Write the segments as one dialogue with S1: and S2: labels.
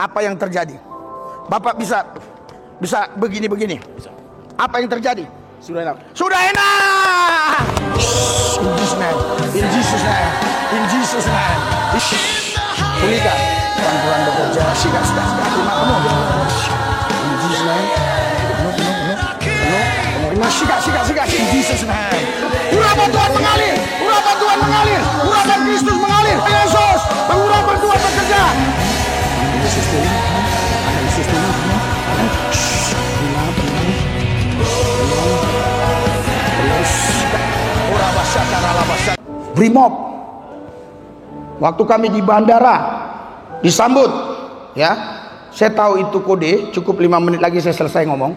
S1: Apa yang terjadi? Bapak bisa begini. Apa yang terjadi? Sudah enak. In Jesus name. Pulihkan. Pelan-pelan bekerja. Sudah. Terima kamu. In Jesus name. Penuh. Sikat. In Jesus name. Urapan Tuhan mengalir. Urapan Kristus mengalir. Yesus. Pengurapan Tuhan bekerja. Yesus dulu. Brimob. Waktu kami di bandara disambut, ya. Saya tahu itu kode. Cukup 5 menit lagi saya selesai ngomong.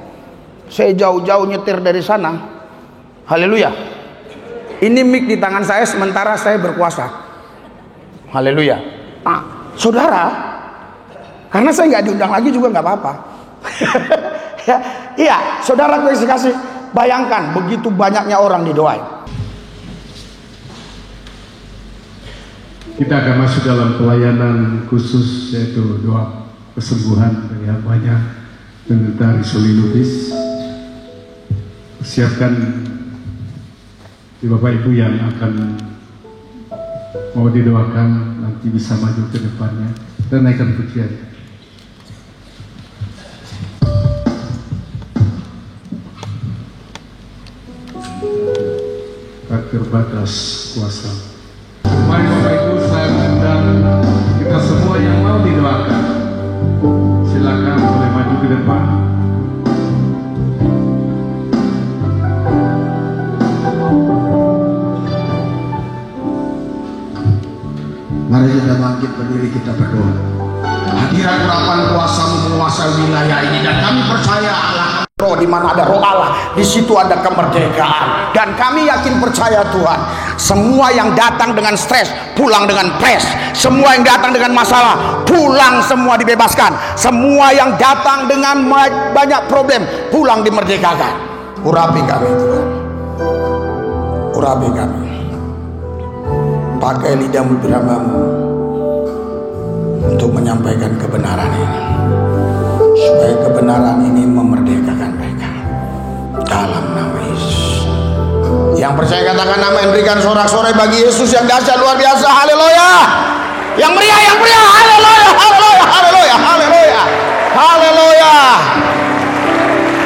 S1: Saya jauh-jauh nyetir dari sana. Haleluya. Ini mic di tangan saya sementara saya berkuasa. Haleluya. Nah, saudara, karena saya nggak diundang lagi juga nggak apa-apa. Iya, saudara gue kasih. Bayangkan begitu banyaknya orang didoain.
S2: Kita akan masuk dalam pelayanan khusus, yaitu doa kesembuhan bagi hambanya penderita Risoli lupus. Persiapkan Bapak Ibu yang akan mau didoakan nanti bisa maju ke depannya dan naikkan pujian. Tak terbatas kuasa. Mari Bapak Ibu, saya undang kita semua yang mau didoakan, silakan boleh maju ke depan.
S1: Mari kita bangkit berdiri, kita berdoa. Hadirat urapan kuasa-Mu menguasai wilayah ini, dan kami percaya Allah roh, di mana ada roh Allah, di situ ada kemerdekaan. Dan kami yakin percaya Tuhan, semua yang datang dengan stres pulang dengan pres, semua yang datang dengan masalah pulang semua dibebaskan, semua yang datang dengan banyak problem pulang dimerdekakan. Urapi kami Tuhan, urapi kami. Pakai lidahmu berhambamu untuk menyampaikan kebenaran ini, supaya kebenaran ini memerdekakan mereka dalam nama Yesus. Yang percaya katakan amin. Berikan sorak-sorai bagi Yesus yang dahsyat luar biasa. Haleluya. Yang meriah. Haleluya.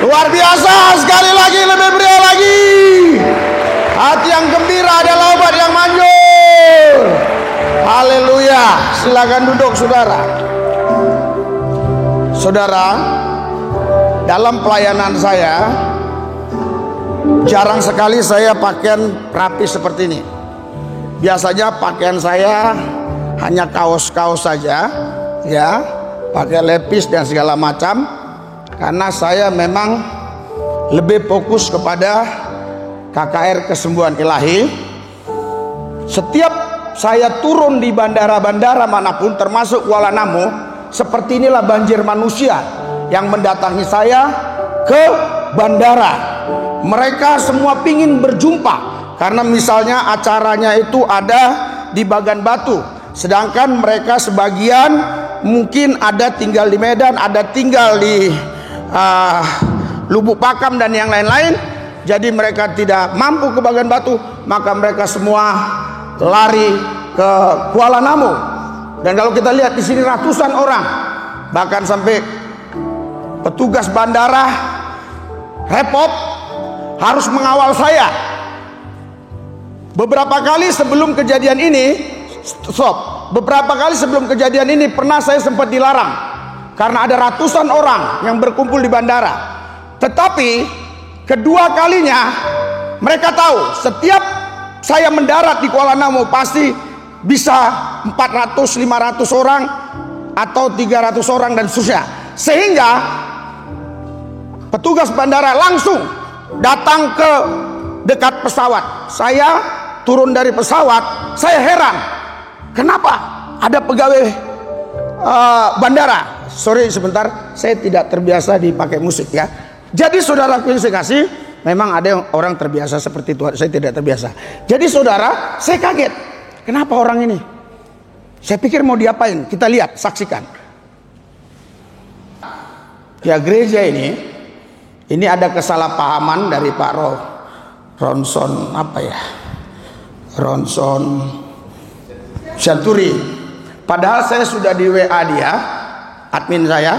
S1: Luar biasa. Sekali lagi, lebih meriah lagi. Hati yang gembira adalah obat yang manjur. Haleluya. Silakan duduk saudara. Saudara, dalam pelayanan saya jarang sekali saya pakaian rapi seperti ini. Biasanya pakaian saya hanya kaos-kaos saja, ya, pakai lepis dan segala macam, karena saya memang lebih fokus kepada KKR Kesembuhan Ilahi. Setiap saya turun di bandara-bandara manapun, termasuk Kuala Namu, seperti inilah banjir manusia yang mendatangi saya ke bandara. Mereka semua pingin berjumpa, karena misalnya acaranya itu ada di Bagan Batu, sedangkan mereka sebagian mungkin ada tinggal di Medan, ada tinggal di Lubuk Pakam dan yang lain-lain. Jadi mereka tidak mampu ke Bagan Batu, maka mereka semua lari ke Kuala Namu. Dan kalau kita lihat di sini ratusan orang, bahkan sampai petugas bandara repot harus mengawal saya. Beberapa kali sebelum kejadian ini pernah saya sempat dilarang karena ada ratusan orang yang berkumpul di bandara. Tetapi kedua kalinya mereka tahu setiap saya mendarat di Kuala Namu pasti bisa 400-500 orang atau 300 orang dan seterusnya, sehingga petugas bandara langsung datang ke dekat pesawat. Saya turun dari pesawat, saya heran kenapa ada pegawai bandara. Sorry sebentar, saya tidak terbiasa dipakai musik ya. Jadi saudaraku yang saya kasih, memang ada yang orang terbiasa seperti itu, saya tidak terbiasa. Jadi saudara, saya kaget, kenapa orang ini? Saya pikir mau diapain? Kita lihat, saksikan. Ya, gereja ini ada kesalahpahaman dari Pak Ronson Sianturi. Padahal saya sudah di WA dia, admin saya,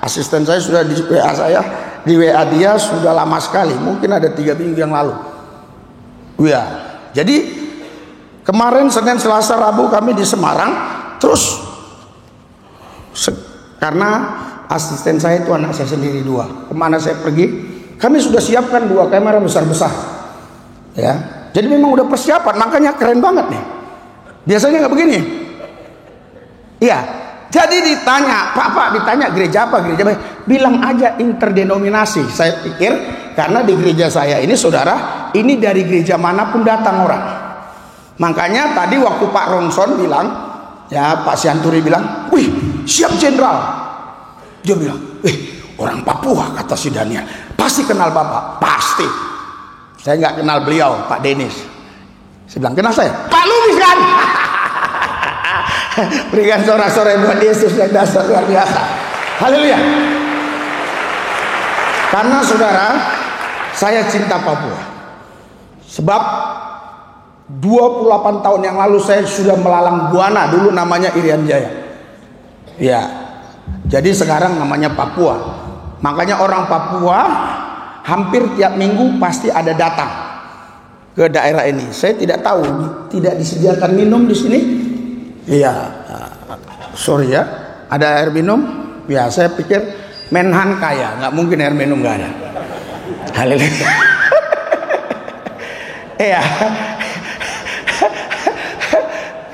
S1: asisten saya sudah di WA saya, di WA dia sudah lama sekali, mungkin ada 3 minggu yang lalu. Ya, jadi kemarin Senin, Selasa, Rabu kami di Semarang, terus karena asisten saya itu anak saya sendiri 2. Kemana saya pergi, kami sudah siapkan 2 kamera besar-besar. Ya, jadi memang udah persiapan, makanya keren banget nih. Biasanya nggak begini. Iya, jadi ditanya, Pak ditanya gereja apa? Bilang aja interdenominasi. Saya pikir karena di gereja saya ini, saudara, ini dari gereja manapun datang orang. Makanya tadi waktu Pak Ronson bilang, ya Pak Sianturi bilang, wih siap jenderal. Dia bilang, orang Papua, kata si Daniel, pasti kenal Bapak. Pasti. Saya nggak kenal beliau, Pak Denis. Saya bilang, kenal saya? Pak Lubis kan? Berikan sorak-sorai buat Yesus yang dasar luar biasa. Haleluya. Karena saudara, saya cinta Papua. Sebab 28 tahun yang lalu saya sudah melalang buana, dulu namanya Irian Jaya. Ya. Jadi sekarang namanya Papua. Makanya orang Papua hampir tiap minggu pasti ada datang ke daerah ini. Saya tidak tahu, tidak disediakan minum di sini. Iya, sorry ya. Ada air minum? Ya, saya pikir Menhan kaya, nggak mungkin air minum nggak ada. Haleluya. Iya.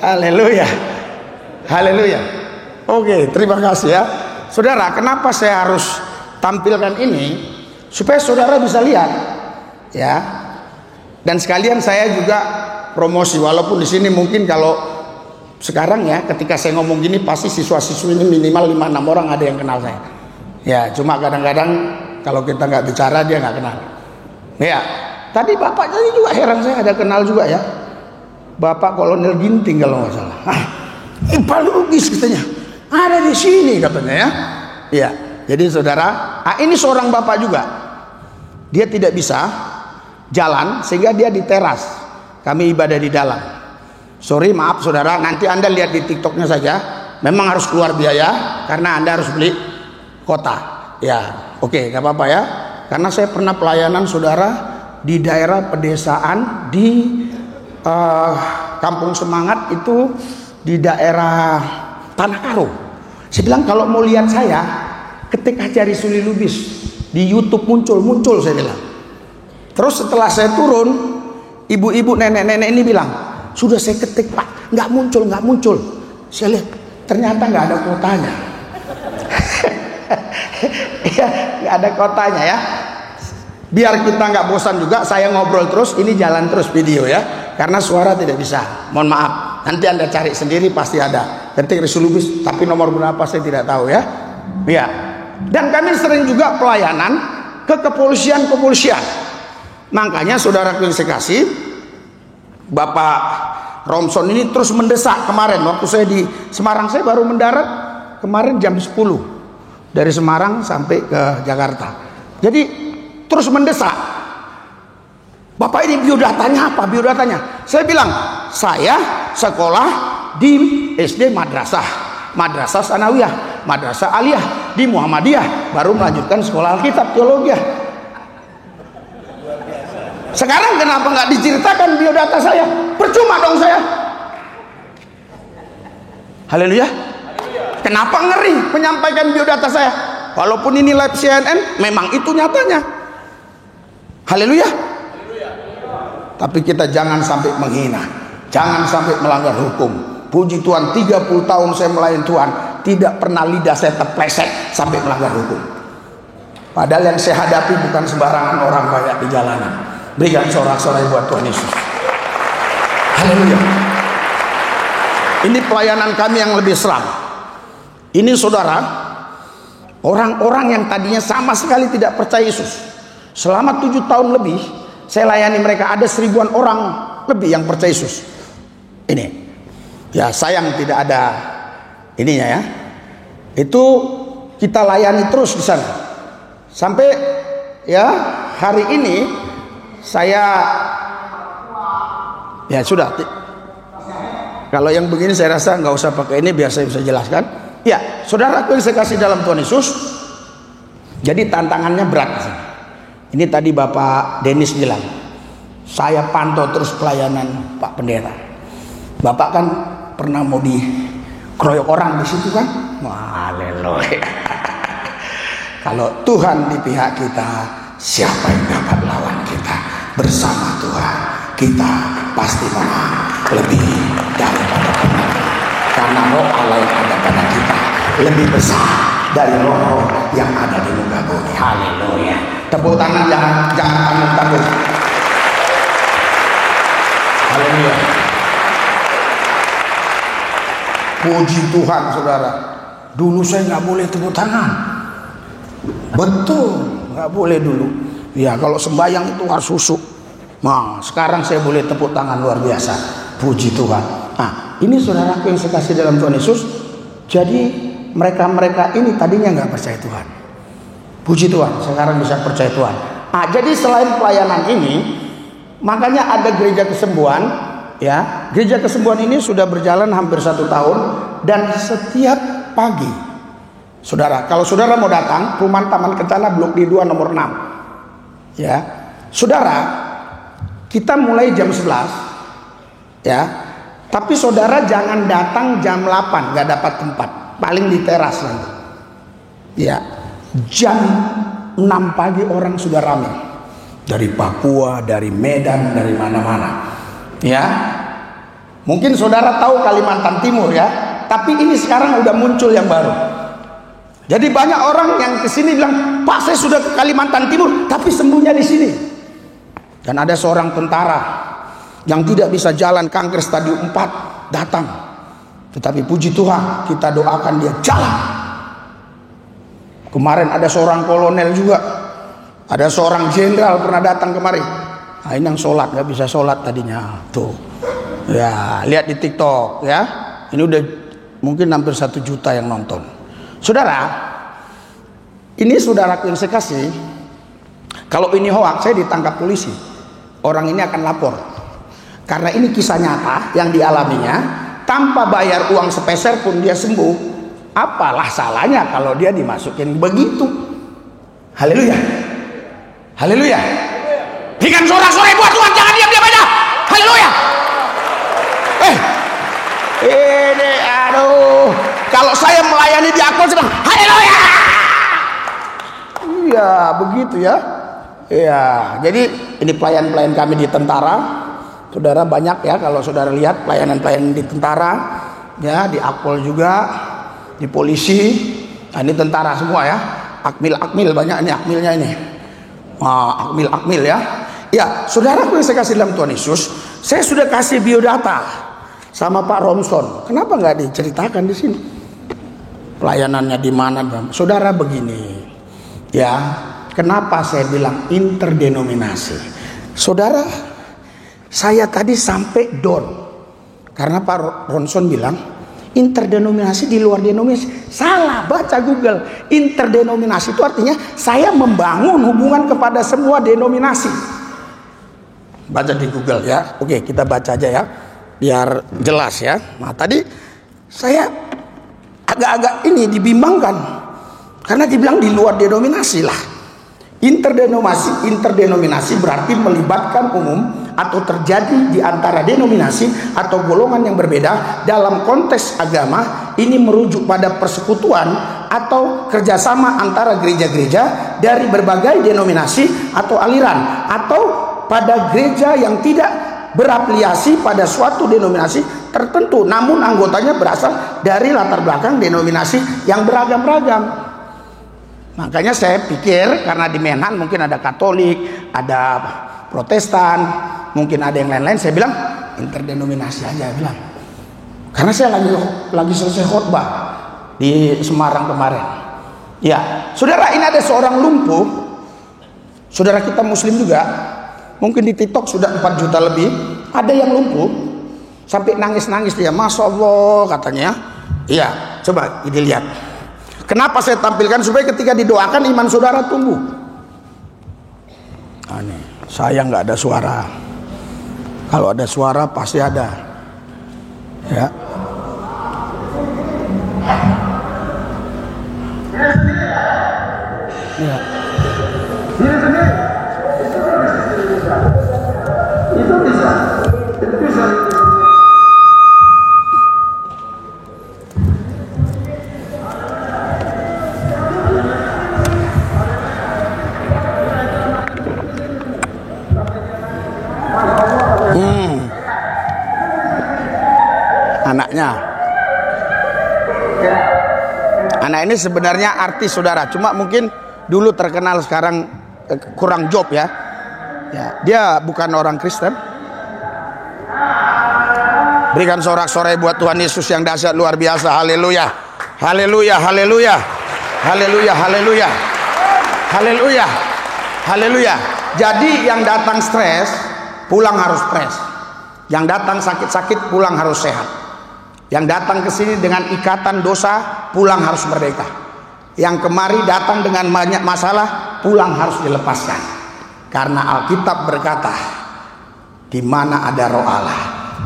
S1: Haleluya. Haleluya. Oke, terima kasih ya. Saudara, kenapa saya harus tampilkan ini? Supaya saudara bisa lihat ya. Dan sekalian saya juga promosi, walaupun di sini mungkin kalau sekarang ya, ketika saya ngomong gini pasti siswa-siswi ini minimal 5-6 orang ada yang kenal saya. Ya, cuma kadang-kadang kalau kita nggak bicara dia nggak kenal. Ya, tadi Bapak tadi juga heran, saya ada kenal juga ya. Bapak Kolonel Ginting kalau nggak salah. Pak Lubis katanya. Ada di sini katanya ya. Iya. Jadi saudara, ini seorang bapak juga. Dia tidak bisa jalan sehingga dia di teras. Kami ibadah di dalam. Sorry, maaf saudara, nanti Anda lihat di TikToknya saja. Memang harus keluar biaya karena Anda harus beli kota. Ya, oke, nggak apa-apa ya. Karena saya pernah pelayanan saudara di daerah pedesaan di Kampung Semangat, itu di daerah Tanah Karo. Saya bilang kalau mau lihat saya, ketik aja cari Suli Lubis di YouTube, muncul saya bilang. Terus setelah saya turun, ibu-ibu, nenek-nenek ini bilang, sudah saya ketik Pak, nggak muncul. Saya lihat ternyata nggak ada kotanya. Ya, nggak ada kotanya ya. Biar kita nggak bosan juga, saya ngobrol terus, ini jalan terus video ya. Karena suara tidak bisa, mohon maaf. Nanti Anda cari sendiri pasti ada. Ketik Resulubis, tapi nomor berapa saya tidak tahu ya. Ya. Dan kami sering juga pelayanan ke kepolisian. Makanya saudara saya kasih, Bapak Romson ini terus mendesak kemarin waktu saya di Semarang. Saya baru mendarat kemarin jam 10 dari Semarang sampai ke Jakarta. Jadi terus mendesak, Bapak ini biodatanya apa? Biodatanya. Saya bilang, saya sekolah di SD Madrasah Sanawiyah, Madrasah Aliyah, di Muhammadiyah, baru melanjutkan sekolah Alkitab Teologi. Sekarang kenapa nggak diceritakan biodata saya? Percuma dong saya. Haleluya. Kenapa ngeri menyampaikan biodata saya? Walaupun ini live CNN, memang itu nyatanya. Haleluya. Tapi kita jangan sampai menghina, jangan sampai melanggar hukum. Puji Tuhan, 30 tahun saya melayani Tuhan, tidak pernah lidah saya terpleset sampai melanggar hukum. Padahal yang saya hadapi bukan sembarangan orang banyak di jalanan. Berikan sorak-sorai buat Tuhan Yesus. Haleluya. Ini pelayanan kami yang lebih seram. Ini saudara, orang-orang yang tadinya sama sekali tidak percaya Yesus, selama 7 tahun lebih saya layani mereka, ada 1000-an orang lebih yang percaya Yesus. Ini ya, sayang tidak ada ininya ya. Itu kita layani terus di sana. Sampai ya hari ini saya ya sudah. Kalau yang begini saya rasa nggak usah pakai ini, biar saya bisa jelaskan. Ya, saudaraku yang saya kasih dalam Tuhan Yesus, jadi tantangannya berat. Ini tadi Bapak Denis bilang, saya pantau terus pelayanan Pak Pendeta. Bapak kan pernah mau dikeroyok orang di situ kan? Haleluya. Kalau Tuhan di pihak kita, siapa yang dapat lawan kita? Bersama Tuhan kita pasti menang lebih daripada pemenang. Karena roh Allah yang ada pada kita lebih besar dari roh yang ada di muka bumi. Haleluya. Tepuk tangan, jangan tanggung-tanggung. Haleluya. Puji Tuhan, saudara. Dulu saya nggak boleh tepuk tangan. Betul, nggak boleh dulu. Ya, kalau sembahyang itu harus susuk. Nah, sekarang saya boleh tepuk tangan, luar biasa. Puji Tuhan. Nah, ini saudaraku yang saya kasih dalam Tuhan Yesus. Jadi mereka ini tadinya nggak percaya Tuhan. Puji Tuhan, sekarang bisa percaya Tuhan. Nah, jadi selain pelayanan ini, makanya ada gereja kesembuhan. Ya, gereja kesembuhan ini sudah berjalan hampir 1 tahun, dan setiap pagi, saudara, kalau saudara mau datang, Perumahan Taman Kencana Blok D2 nomor 6. Ya, saudara, kita mulai jam 11. Ya, tapi saudara jangan datang jam 8, nggak dapat tempat, paling di teras nanti. Ya, jam 6 pagi orang sudah ramai, dari Papua, dari Medan, dari mana-mana. Ya, mungkin saudara tahu Kalimantan Timur ya, tapi ini sekarang udah muncul yang baru. Jadi banyak orang yang kesini bilang, Pak, saya sudah ke Kalimantan Timur, tapi sembuhnya di sini. Dan ada seorang tentara yang tidak bisa jalan, kanker stadium 4, datang. Tetapi puji Tuhan, kita doakan dia jalan. Kemarin ada seorang kolonel juga, ada seorang jenderal pernah datang kemari. Nah, ini yang sholat, nggak bisa sholat tadinya. Tuh, ya lihat di TikTok ya. Ini udah mungkin hampir 1 juta yang nonton. Saudara, ini saudaraku yang saya kasih. Kalau ini hoax, saya ditangkap polisi. Orang ini akan lapor. Karena ini kisah nyata yang dialaminya, tanpa bayar uang sepeser pun dia sembuh. Apalah salahnya kalau dia dimasukin begitu? Haleluya. Haleluya. Berikan sorak-sorai buat Tuhan, jangan diam-diam aja. Haleluya. Ini aduh, kalau saya melayani di Akpol sedang haleluya. Iya, begitu ya. Iya, jadi ini pelayan-pelayan kami di tentara. Saudara banyak ya, kalau saudara lihat pelayanan-pelayanan di tentara, ya di Akpol juga, di polisi. Nah, ini tentara semua ya. Akmil banyak ini akmilnya ini. Wah, akmil ya. Ya, saudaraku yang saya kasih dalam Tuhan Yesus, saya sudah kasih biodata sama Pak Romson. Kenapa nggak diceritakan di sini? Pelayanannya di mana? Saudara begini, ya. Kenapa saya bilang interdenominasi? Saudara, saya tadi sampai down karena Pak Romson bilang interdenominasi di luar denominasi. Salah, baca Google. Interdenominasi itu artinya saya membangun hubungan kepada semua denominasi. Baca di Google ya. Oke, kita baca aja ya, biar jelas ya. Nah, tadi saya agak-agak ini dibimbangkan karena dibilang di luar denominasi lah. Interdenominasi berarti melibatkan umum atau terjadi di antara denominasi atau golongan yang berbeda dalam konteks agama. Ini merujuk pada persekutuan atau kerjasama antara gereja-gereja dari berbagai denominasi atau aliran, atau pada gereja yang tidak berafiliasi pada suatu denominasi tertentu, namun anggotanya berasal dari latar belakang denominasi yang beragam-ragam. Makanya saya pikir karena di Menhan mungkin ada Katolik, ada Protestan, mungkin ada yang lain-lain, saya bilang interdenominasi aja bilang. Karena saya lagi selesai khotbah di Semarang kemarin. Ya, saudara, ini ada seorang lumpuh, saudara kita Muslim juga, mungkin di TikTok sudah 4 juta lebih. Ada yang lumpuh sampai nangis-nangis dia, Masya Allah katanya. Iya, coba dilihat. Kenapa saya tampilkan? Supaya ketika didoakan iman saudara tumbuh. Aneh, saya nggak ada suara. Kalau ada suara pasti ada. Ya. Ya. Itu bisa. Anak ini sebenarnya artis saudara, cuma mungkin dulu terkenal, sekarang kurang job ya. Dia bukan orang Kristen. Berikan sorak-sorai buat Tuhan Yesus yang dahsyat luar biasa. Haleluya, haleluya, haleluya, haleluya, haleluya, haleluya, haleluya. Jadi yang datang stres pulang harus fresh. Yang datang sakit-sakit pulang harus sehat. Yang datang ke sini dengan ikatan dosa pulang harus merdeka. Yang kemari datang dengan banyak masalah pulang harus dilepaskan. Karena Alkitab berkata, di mana ada Roh Allah,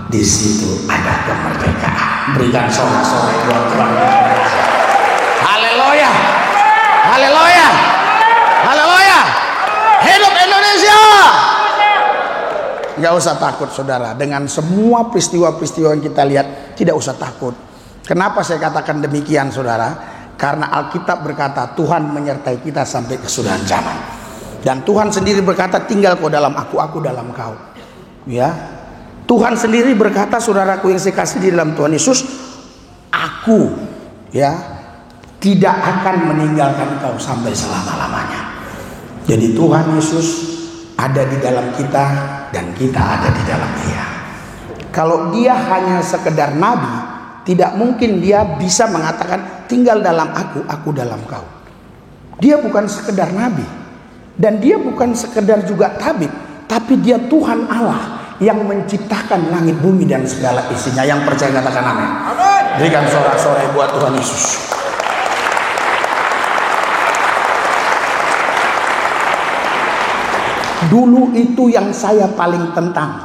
S1: di situ ada kemerdekaan. Berikan sorak-sorai buat Tuhan. Haleluya, haleluya, haleluya. Hidup Indonesia. Gak usah takut saudara, dengan semua peristiwa-peristiwa yang kita lihat, tidak usah takut. Kenapa saya katakan demikian saudara? Karena Alkitab berkata Tuhan menyertai kita sampai kesudahan zaman. Dan Tuhan sendiri berkata, tinggal kau dalam aku dalam kau. Ya, Tuhan sendiri berkata, saudaraku yang saya kasih di dalam Tuhan Yesus, aku ya tidak akan meninggalkan kau sampai selama-lamanya. Jadi Tuhan Yesus ada di dalam kita dan kita ada di dalam Dia. Kalau Dia hanya sekedar nabi, tidak mungkin Dia bisa mengatakan tinggal dalam aku dalam kau. Dia bukan sekedar nabi dan Dia bukan sekedar juga tabib, tapi Dia Tuhan Allah yang menciptakan langit bumi dan segala isinya. Yang percaya katakan amin. Berikan sorak-sorai buat Tuhan Yesus. Dulu itu yang saya paling tentang.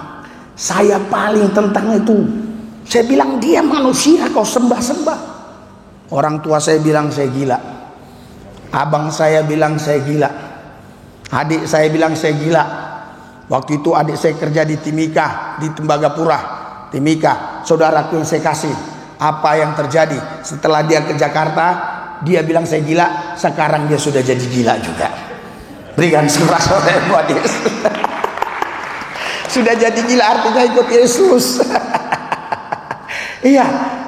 S1: Saya paling tentang itu. Saya bilang dia manusia kau sembah-sembah. Orang tua saya bilang saya gila. Abang saya bilang saya gila. Adik saya bilang saya gila. Waktu itu adik saya kerja di Timika, di Tembagapura, Timika. Saudaraku yang saya kasih. Apa yang terjadi setelah dia ke Jakarta? Dia bilang saya gila. Sekarang dia sudah jadi gila juga. Berikan sorak-sorai buat Yesus. Sudah jadi gila artinya ikut Yesus. Iya,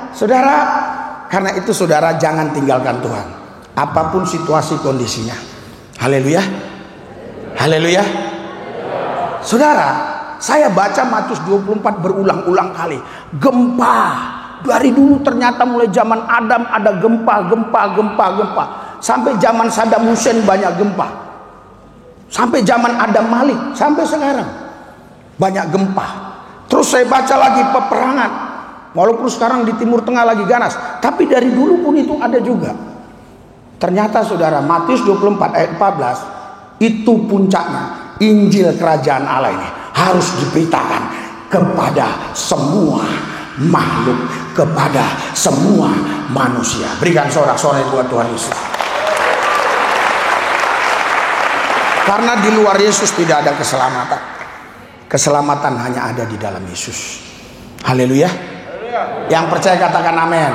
S1: saudara. Karena itu saudara jangan tinggalkan Tuhan. Apapun situasi kondisinya. Haleluya. Haleluya. Saudara, saya baca Matius 24 berulang-ulang kali. Gempa. Dari dulu ternyata mulai zaman Adam ada gempa. Sampai zaman Saddam Hussein banyak gempa. Sampai zaman Adam Malik, sampai sekarang banyak gempa. Terus saya baca lagi peperangan. Walaupun sekarang di Timur Tengah lagi ganas, tapi dari dulu pun itu ada juga. Ternyata saudara, Matius 24 ayat 14 itu puncaknya. Injil kerajaan Allah ini harus diberitakan kepada semua makhluk, kepada semua manusia. Berikan sorak-sorai buat Tuhan Yesus. Karena di luar Yesus tidak ada keselamatan. Keselamatan hanya ada di dalam Yesus. Haleluya. Yang percaya katakan amin.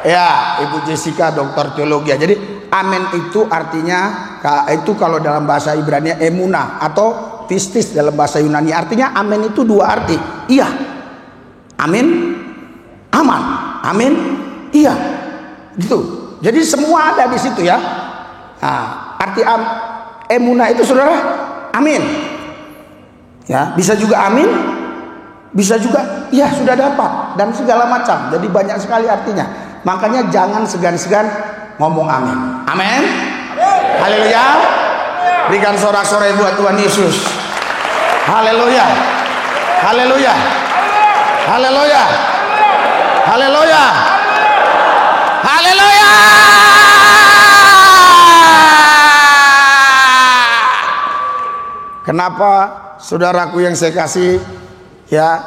S1: Ya, Ibu Jessica doktor teologi. Jadi amin itu artinya, itu kalau dalam bahasa Ibrani emunah atau pistis dalam bahasa Yunani. Artinya amin itu dua arti. Iya. Amin. Aman. Amin. Iya. Gitu. Jadi semua ada di situ ya. Nah, arti emunah itu saudara amin. Ya, bisa juga amin, bisa juga ya sudah dapat dan segala macam. Jadi banyak sekali artinya. Makanya jangan segan-segan ngomong amin. Amin. Haleluya. Berikan sorak-sorai buat Tuhan Yesus. Haleluya. Haleluya. Haleluya. Haleluya. Haleluya. Haleluya. Kenapa saudaraku yang saya kasih, ya,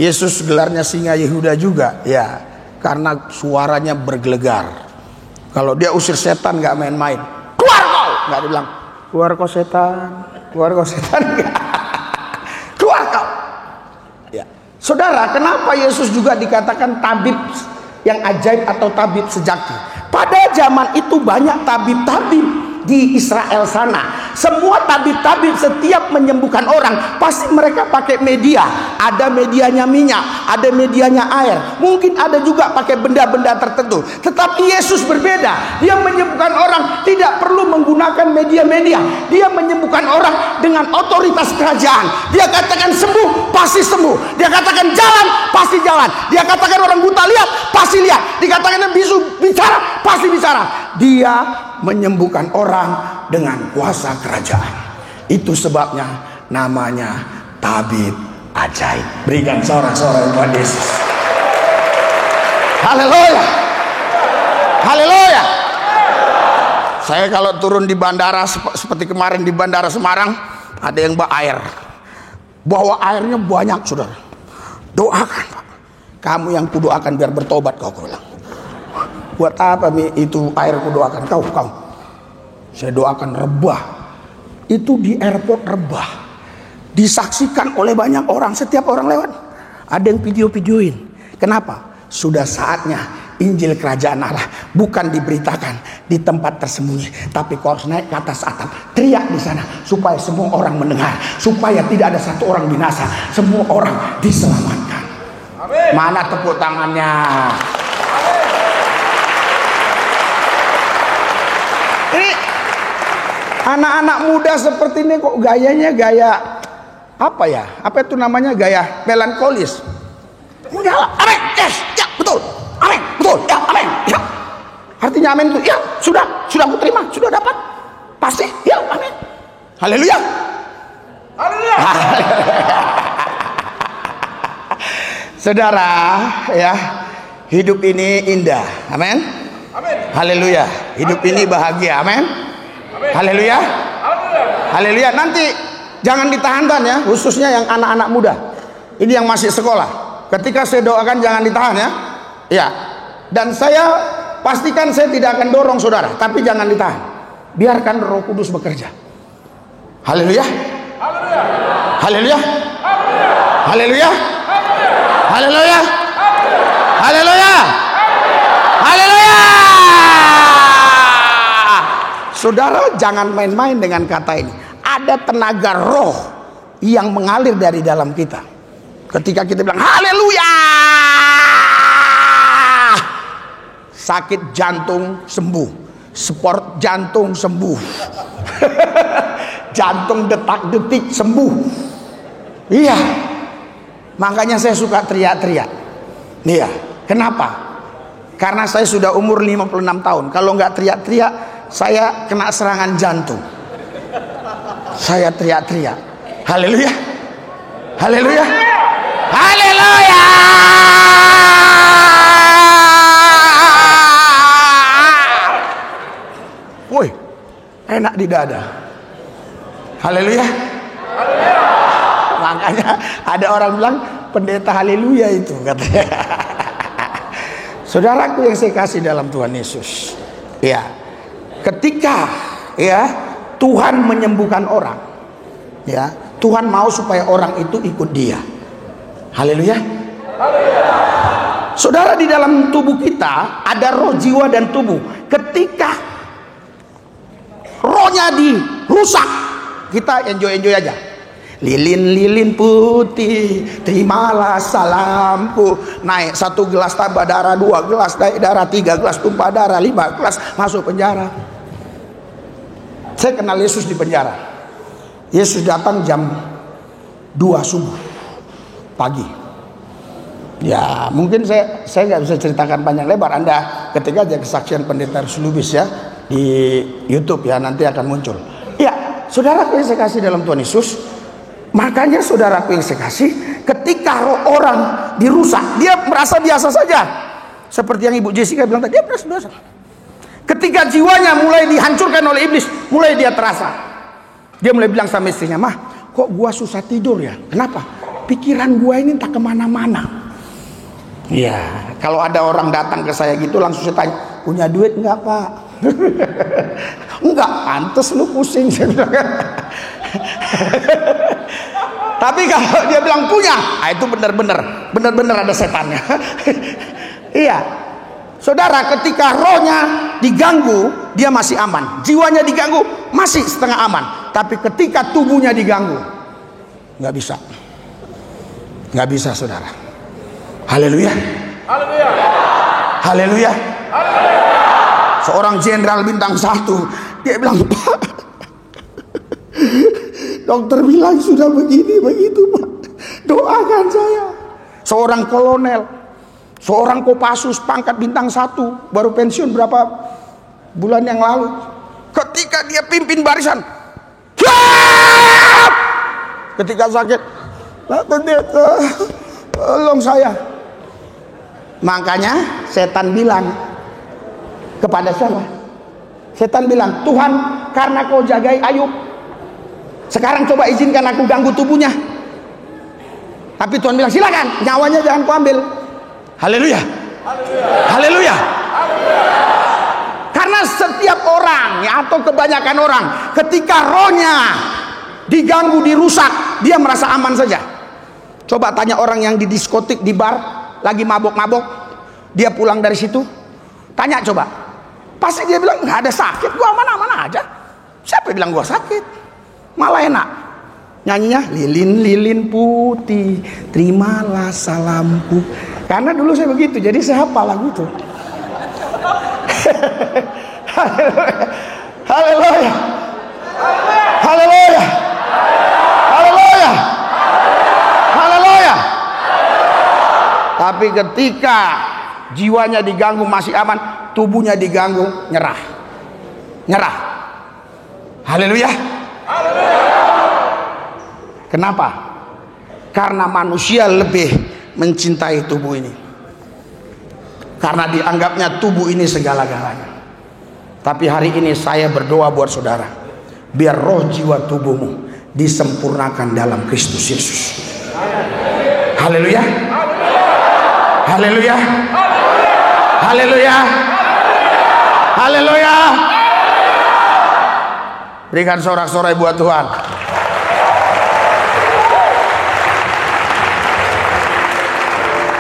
S1: Yesus gelarnya singa Yehuda juga, ya, karena suaranya bergelegar. Kalau dia usir setan nggak main-main. Keluar kau, nggak dibilang keluar kau setan, keluar kau setan, nggak. Keluar kau. Ya. Saudara, kenapa Yesus juga dikatakan tabib yang ajaib atau tabib sejati? Pada zaman itu banyak tabib-tabib di Israel sana. Semua tabib-tabib setiap menyembuhkan orang pasti mereka pakai media. Ada medianya minyak, ada medianya air, mungkin ada juga pakai benda-benda tertentu. Tetapi Yesus berbeda. Dia menyembuhkan orang tidak perlu menggunakan media-media. Dia menyembuhkan orang dengan otoritas kerajaan. Dia katakan sembuh, pasti sembuh. Dia katakan jalan, pasti jalan. Dia katakan orang buta lihat, pasti lihat. Dikatakan bisu bicara, pasti bicara. Dia menyembuhkan orang dengan kuasa kerajaan. Itu sebabnya namanya tabib ajaib. Berikan sorak-sorai buat Yesus. Haleluya. Haleluya. Saya kalau turun di bandara seperti kemarin di Bandara Semarang, ada yang bawa air. Bawa airnya banyak, saudara. Doakan, Pak. Kamu yang kudoakan biar bertobat kau bilang. Buat apa itu air kudoakan kau? Saya doakan rebah. Itu di airport rebah. Disaksikan oleh banyak orang, setiap orang lewat. Ada yang video-videoin. Kenapa? Sudah saatnya Injil Kerajaan Allah bukan diberitakan di tempat tersembunyi, tapi kau harus naik ke atas atap, teriak di sana supaya semua orang mendengar, supaya tidak ada satu orang binasa, semua orang diselamatkan. Amin. Mana tepuk tangannya? Ini anak-anak muda seperti ini kok gayanya gaya apa ya? Apa itu namanya, gaya melankolis? Enggak, amin, yes, ya betul, amin, betul, ya amin, ya. Artinya amin itu, ya sudah aku terima, sudah dapat, pasti, ya amin. Haleluya, haleluya. Saudara, ya, hidup ini indah, amin. Amin. Haleluya. Hidup ini bahagia. Amin. Haleluya. Haleluya. Nanti jangan ditahan-tahan ya, khususnya yang anak-anak muda. Ini yang masih sekolah. Ketika saya doakan jangan ditahan ya. Ya. Dan saya pastikan saya tidak akan dorong saudara, tapi jangan ditahan. Biarkan Roh Kudus bekerja. Haleluya. Haleluya. Haleluya. Haleluya. Haleluya. Haleluya. Haleluya. Saudara jangan main-main dengan kata ini. Ada tenaga roh yang mengalir dari dalam kita. Ketika kita bilang haleluya, sakit jantung sembuh, sport jantung sembuh, jantung detak-detik sembuh. Iya, makanya saya suka teriak-teriak. Iya, kenapa? Karena saya sudah umur 56 tahun. Kalau nggak teriak-teriak, saya kena serangan jantung. Saya teriak-teriak. Haleluya. Haleluya. Haleluya. Woi, enak di dada. Haleluya. Makanya ada orang bilang pendeta haleluya itu katanya. Saudaraku yang saya kasih dalam Tuhan Yesus, ya, ketika ya Tuhan menyembuhkan orang, ya Tuhan mau supaya orang itu ikut Dia. Haleluya. Saudara, di dalam tubuh kita ada roh, jiwa dan tubuh. Ketika rohnya dirusak, kita enjoy aja. Lilin-lilin putih, terimalah salamku. Naik 1 gelas tambah darah, 2 gelas naik darah, 3 gelas tumpah darah, 5 gelas masuk penjara. Saya kenal Yesus di penjara. Yesus datang jam 2 subuh pagi. Ya mungkin saya nggak bisa ceritakan panjang lebar. Anda ketika aja kesaksian pendeta Lubis ya di YouTube ya, nanti akan muncul. Ya, saudaraku yang saya kasih dalam Tuhan Yesus. Makanya saudaraku yang saya kasih, ketika roh orang dirusak, dia merasa biasa saja. Seperti yang Ibu Jessica bilang tadi, dia merasa dosa. Ketika jiwanya mulai dihancurkan oleh iblis, mulai dia terasa. Dia mulai bilang sama istrinya, "Mah, kok gua susah tidur ya? Kenapa? Pikiran gua ini tak kemana-mana." Ya, kalau ada orang datang ke saya gitu, langsung saya tanya, "Punya duit enggak, Pak?" "Enggak, pantes lu pusing." Saya bilang. Tapi kalau dia bilang punya, itu benar-benar ada setannya. Iya, saudara, ketika rohnya diganggu, dia masih aman. Jiwanya diganggu, masih setengah aman. Tapi ketika tubuhnya diganggu, nggak bisa, saudara. Haleluya. Haleluya. Seorang jenderal bintang 1, dia bilang, "Pak, dokter bilang sudah begini begitu, Pak. Doakan saya." Seorang kolonel, seorang Kopassus pangkat bintang 1, baru pensiun berapa bulan yang lalu. Ketika dia pimpin barisan, ketika sakit, "Pak Pendeta, tolong saya." Makanya setan bilang kepada siapa? Setan bilang, "Tuhan, karena kau jagai Ayub, sekarang coba izinkan aku ganggu tubuhnya." Tapi Tuhan bilang, "Silakan, nyawanya jangan kau ambil." Haleluya. Haleluya. Karena setiap orang ya, atau kebanyakan orang, ketika rohnya diganggu, dirusak, dia merasa aman saja. Coba tanya orang yang di diskotik, di bar, lagi mabok-mabok, dia pulang dari situ, tanya coba, pasti dia bilang, "Nggak ada sakit, gua aman-aman aja." Siapa bilang gua sakit? Malah enak nyanyinya, "Lilin-lilin putih, terimalah salamku." Karena dulu saya begitu, jadi saya hafal lagu itu. Haleluya. Haleluya. Haleluya. Haleluya. Tapi ketika jiwanya diganggu masih aman, tubuhnya diganggu nyerah. Haleluya. Kenapa? Karena manusia lebih mencintai tubuh ini, karena dianggapnya tubuh ini segala-galanya. Tapi hari ini saya berdoa buat saudara, biar roh jiwa tubuhmu disempurnakan dalam Kristus Yesus. Haleluya. Haleluya. Haleluya. Haleluya. Berikan sorak-sorai buat Tuhan.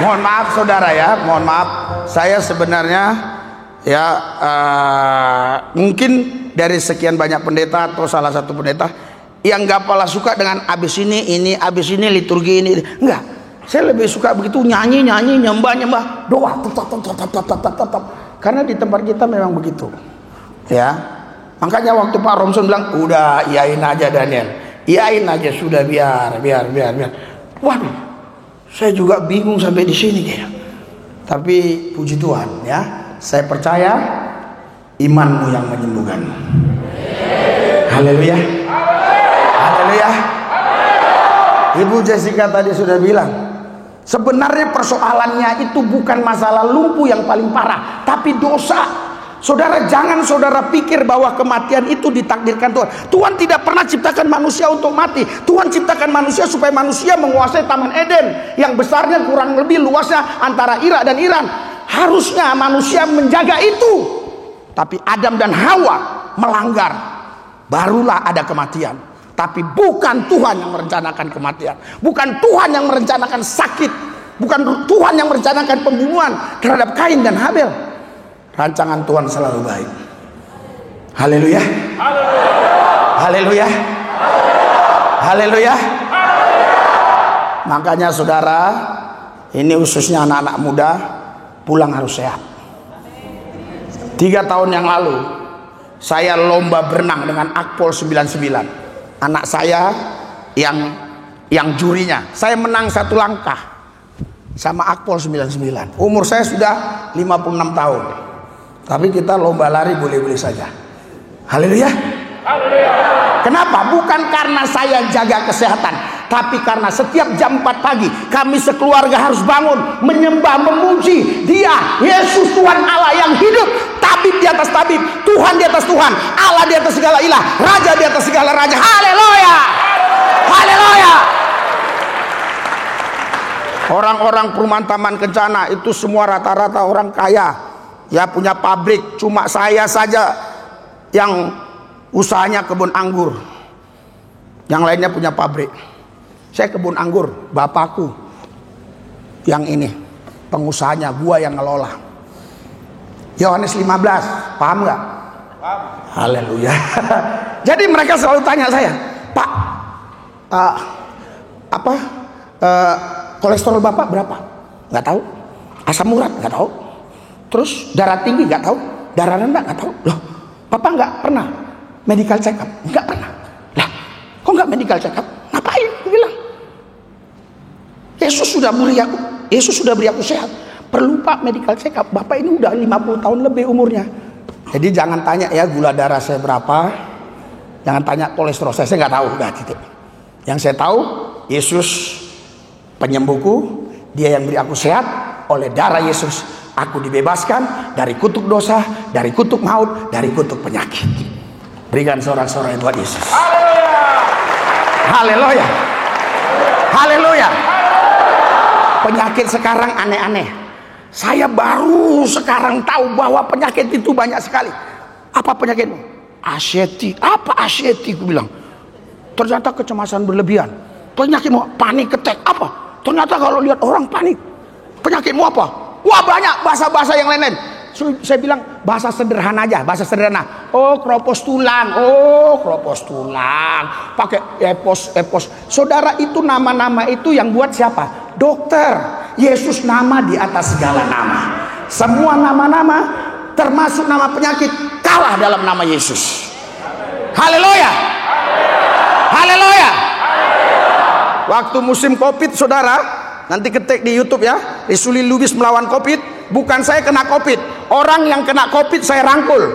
S1: Mohon maaf saudara ya, mohon maaf. Saya sebenarnya ya mungkin dari sekian banyak pendeta atau salah satu pendeta yang gak pala suka dengan abis ini liturgi ini. Enggak, saya lebih suka begitu, nyanyi, nyembah, doa, tetap. Karena di tempat kita memang begitu. Ya, makanya waktu Pak Romson bilang, "Udah, iyain aja Daniel, iyain aja sudah, biar." Waduh, saya juga bingung sampai di sini kayaknya. Tapi puji Tuhan ya, saya percaya imanmu yang menyembuhkan. Haleluya. Haleluya. Ibu Jessica tadi sudah bilang, sebenarnya persoalannya itu bukan masalah lumpuh yang paling parah, tapi dosa. Saudara, jangan saudara pikir bahwa kematian itu ditakdirkan Tuhan. Tuhan tidak pernah ciptakan manusia untuk mati. Tuhan ciptakan manusia supaya manusia menguasai Taman Eden yang besarnya kurang lebih luasnya antara Irak dan Iran. Harusnya manusia menjaga itu. Tapi Adam dan Hawa melanggar, barulah ada kematian. Tapi bukan Tuhan yang merencanakan kematian, bukan Tuhan yang merencanakan sakit, bukan Tuhan yang merencanakan pembunuhan terhadap Kain dan Habel. Rancangan Tuhan selalu baik. Haleluya. Haleluya. Haleluya. Makanya saudara, ini khususnya anak-anak muda, pulang harus sehat. 3 tahun yang lalu saya lomba berenang dengan Akpol 99. Anak saya yang jurinya, saya menang 1 langkah sama Akpol 99. Umur saya sudah 56 tahun. Tapi kita lomba lari boleh-boleh saja. Haleluya. Kenapa? Bukan karena saya jaga kesehatan. Tapi karena setiap jam 4 pagi kami sekeluarga harus bangun menyembah, memuji Dia, Yesus Tuhan Allah yang hidup, tabib di atas tabib, Tuhan di atas Tuhan, Allah di atas segala ilah, Raja di atas segala raja. Haleluya, haleluya. Orang-orang perumahan Taman Kencana itu semua rata-rata orang kaya, ya, punya pabrik. Cuma saya saja yang usahanya kebun anggur, yang lainnya punya pabrik. Saya kebun anggur, bapakku yang ini pengusahanya, gua yang ngelola. Yohanes 15, paham nggak? Haleluya. Jadi mereka selalu tanya saya, Pak, kolesterol Bapak berapa? Nggak tahu. Asam urat nggak tahu. Terus darah tinggi nggak tahu. Darah rendah nggak tahu. Loh, Bapak nggak pernah medical check up? Nggak pernah. Lah, kok nggak medical check up? Ngapain? Aku bilang, Yesus sudah beri aku, Yesus sudah beri aku sehat. Perlu Pak medical check up? Bapak ini udah 50 tahun lebih umurnya. Jadi jangan tanya ya gula darah saya berapa. Jangan tanya kolesterol saya nggak tahu. Udah titik. Yang saya tahu, Yesus penyembuhku, Dia yang beri aku sehat. Oleh darah Yesus aku dibebaskan dari kutuk dosa, dari kutuk maut, dari kutuk penyakit. Berikan sorak-sorai buat Yesus. Haleluya, haleluya. Penyakit sekarang aneh-aneh. Saya baru sekarang tahu bahwa penyakit itu banyak sekali. Apa penyakitmu? Asyeti. Apa asyeti? Aku bilang, ternyata kecemasan berlebihan. Penyakitmu panik attack. Apa? Ternyata kalau lihat orang panik. Penyakitmu apa? Wah, banyak bahasa-bahasa yang lain-lain. Saya bilang bahasa sederhana aja, bahasa sederhana. Oh, kropos tulang. Oh, kropos tulang. Pakai epos. Saudara, itu nama-nama itu yang buat siapa? Dokter. Yesus nama di atas segala nama. Semua nama-nama termasuk nama penyakit kalah dalam nama Yesus. Haleluya. Haleluya. Waktu musim Covid, saudara, nanti ketik di YouTube ya, Risuli Lubis melawan Covid. Bukan saya kena Covid, orang yang kena Covid saya rangkul,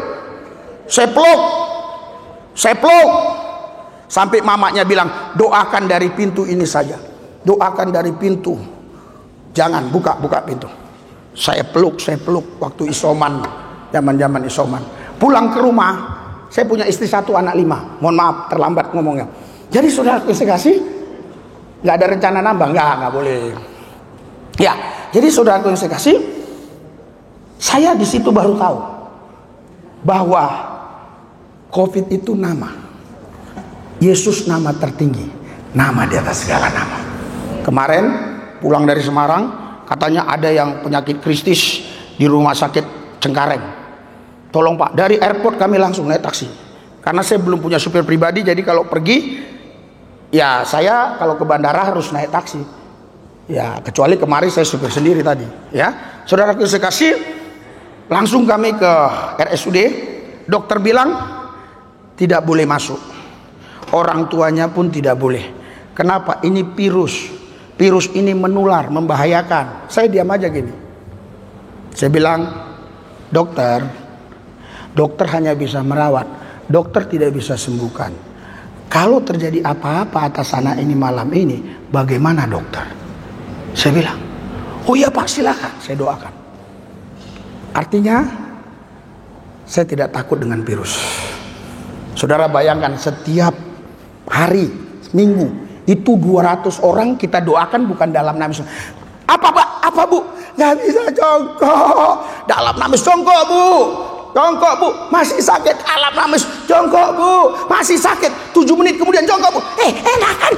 S1: saya peluk, sampai mamanya bilang, doakan dari pintu ini saja, doakan dari pintu, jangan buka pintu. Saya peluk waktu isoman, zaman isoman. Pulang ke rumah, saya punya istri 1 anak 5. Mohon maaf terlambat ngomongnya. Jadi saudara kasih, nggak ada rencana nambah, nggak boleh. Ya, jadi saudara kasih, saya di situ baru tahu bahwa Covid itu nama. Yesus nama tertinggi, nama di atas segala nama. Kemarin pulang dari Semarang, katanya ada yang penyakit kritis di rumah sakit Cengkareng. Tolong Pak, dari airport kami langsung naik taksi. Karena saya belum punya supir pribadi, jadi kalau pergi, ya saya kalau ke bandara harus naik taksi. Ya, kecuali kemarin saya supir sendiri tadi. Ya, saudaraku sekasih, langsung kami ke RSUD. Dokter bilang tidak boleh masuk. Orang tuanya pun tidak boleh. Kenapa? Ini virus. Virus ini menular, membahayakan. Saya diam aja gini. Saya bilang, dokter hanya bisa merawat. Dokter tidak bisa sembuhkan. Kalau terjadi apa-apa atas anak ini malam ini, bagaimana dokter? Saya bilang, oh iya Pak, silakan. Saya doakan. Artinya, saya tidak takut dengan virus. Saudara bayangkan, setiap hari, minggu, itu 200 orang kita doakan bukan dalam nama Yesus. Apa Pak? Apa Bu? Nggak bisa jongkok. Dalam nama Yesus jongkok Bu. Jongkok Bu. Masih sakit. Dalam nama Yesus jongkok Bu. Masih sakit. 7 menit kemudian jongkok Bu. Enakan.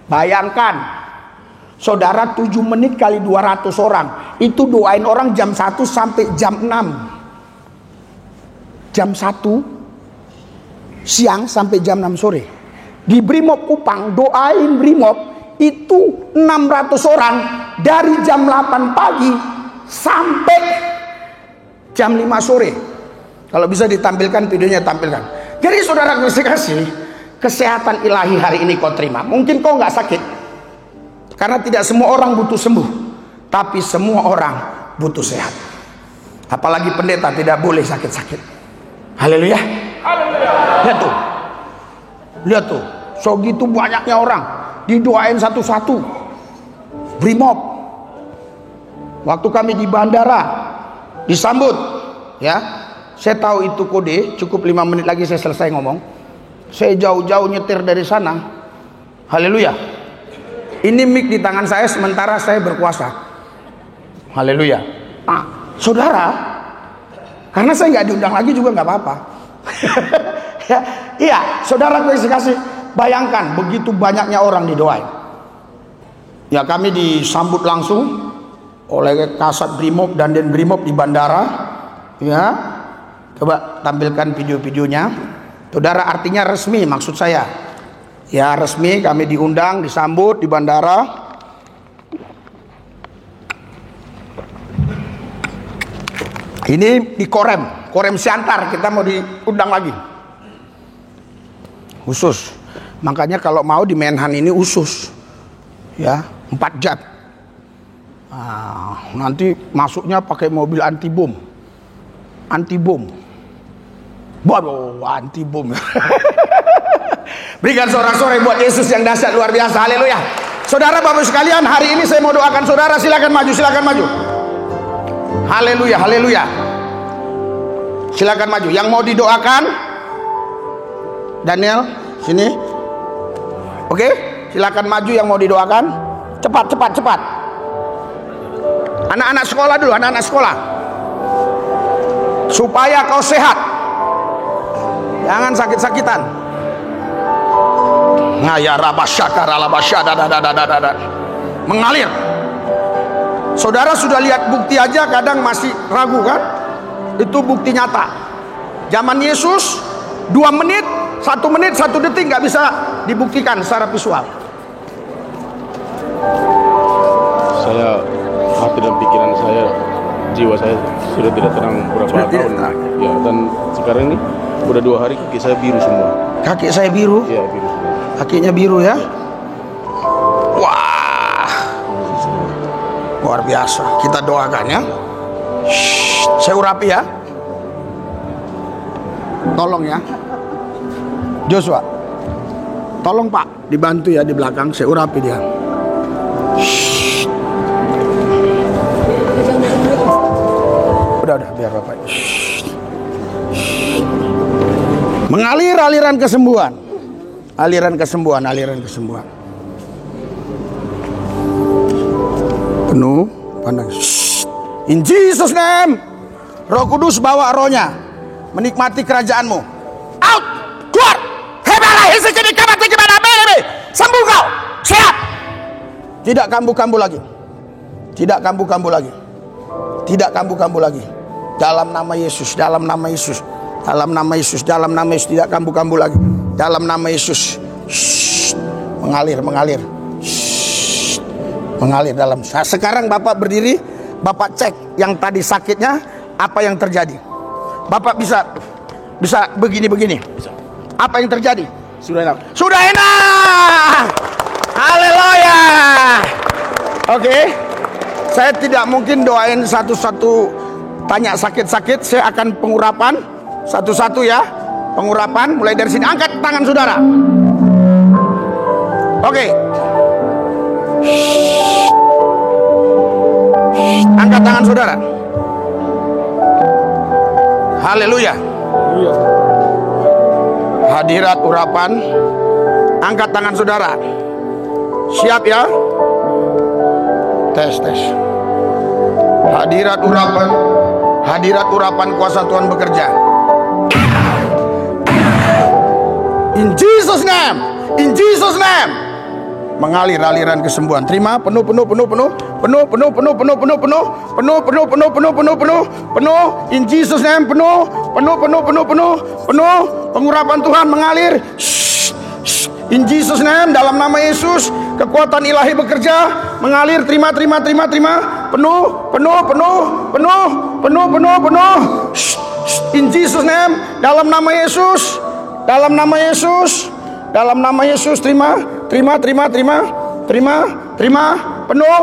S1: Bayangkan, saudara, 7 menit kali 200 orang. Itu doain orang jam 1 sampai jam 6. Jam 1 siang sampai jam 6 sore. Di Brimob Kupang, doain Brimob itu 600 orang. Dari jam 8 pagi sampai jam 5 sore. Kalau bisa ditampilkan videonya, tampilkan. Jadi saudara kasih, kesehatan ilahi hari ini kau terima. Mungkin kau nggak sakit, karena tidak semua orang butuh sembuh, tapi semua orang butuh sehat. Apalagi pendeta tidak boleh sakit-sakit. Haleluya. Lihat tuh, segitu banyaknya orang didoain satu-satu. Brimob. Waktu kami di bandara disambut, ya. Saya tahu itu kode, cukup 5 menit lagi saya selesai ngomong. Saya jauh-jauh nyetir dari sana. Haleluya. Ini mic di tangan saya sementara saya berkuasa. Haleluya. Saudara, karena saya nggak diundang lagi juga nggak apa-apa. Iya, saudara gue kasih. Bayangkan begitu banyaknya orang didoain. Ya, kami disambut langsung oleh Kasat Brimob dan Den Brimob di bandara. Ya, coba tampilkan video-videonya. Saudara, artinya resmi maksud saya. Ya, resmi kami diundang, disambut di bandara. Ini di Korem Siantar, kita mau diundang lagi. Khusus. Makanya kalau mau di Menhan ini khusus. Ya, 4 jam. Nanti masuknya pakai mobil anti bom. Waduh, anti bom. Berikan sorak-sorai buat Yesus yang dahsyat luar biasa. Haleluya. Saudara Bapak sekalian, hari ini saya mau doakan saudara. Silakan maju, silakan maju. Haleluya, haleluya. Silakan maju. Yang mau didoakan, Daniel, sini. Oke, silakan maju yang mau didoakan. Cepat. Anak-anak sekolah dulu, anak-anak sekolah. Supaya kau sehat. Jangan sakit-sakitan. Nah, ya mengalir. Saudara sudah lihat bukti aja kadang masih ragu kan? Itu bukti nyata. Zaman Yesus 2 menit, 1 menit, 1 detik nggak bisa dibuktikan secara visual.
S3: Saya, hati dan pikiran saya, jiwa saya sudah tidak tenang beberapa tahun. Ya, dan sekarang ini udah 2 hari kaki saya biru semua.
S1: Kaki saya biru?
S3: Iya, biru semua.
S1: Kakinya biru ya? Wah, luar biasa. Kita doakan ya. Saya urapi ya. Tolong ya, Joshua. Tolong Pak, dibantu ya di belakang. Saya urapi dia. Udah biar Bapak. Mengalir aliran kesembuhan. Aliran kesembuhan. Penuh pandang. In Jesus name. Roh Kudus bawa rohnya menikmati kerajaanmu. Out, keluar. Sembuh kau. Sehat. Tidak kambuh-kambuh lagi. Dalam nama Yesus. Tidak kambuh-kambuh lagi. Dalam nama Yesus. Mengalir. Mengalir dalam. Sekarang Bapak berdiri, Bapak cek yang tadi sakitnya apa yang terjadi. Bapak bisa begini. Apa yang terjadi? Sudah enak. Haleluya. Oke. Saya tidak mungkin doain satu-satu tanya sakit-sakit. Saya akan pengurapan satu-satu ya. Pengurapan mulai dari sini. Angkat tangan saudara. Oke. Angkat tangan saudara. Haleluya. Hadirat urapan. Angkat tangan saudara. Siap ya. Tes. Hadirat urapan kuasa Tuhan bekerja. In Jesus name. Mengalir aliran kesembuhan. Terima penuh. In Jesus name penuh. Pengurapan Tuhan mengalir. In Jesus name, dalam nama Yesus, kekuatan ilahi bekerja, mengalir. Terima. Penuh. In Jesus name, dalam nama Yesus. Terima. Penuh.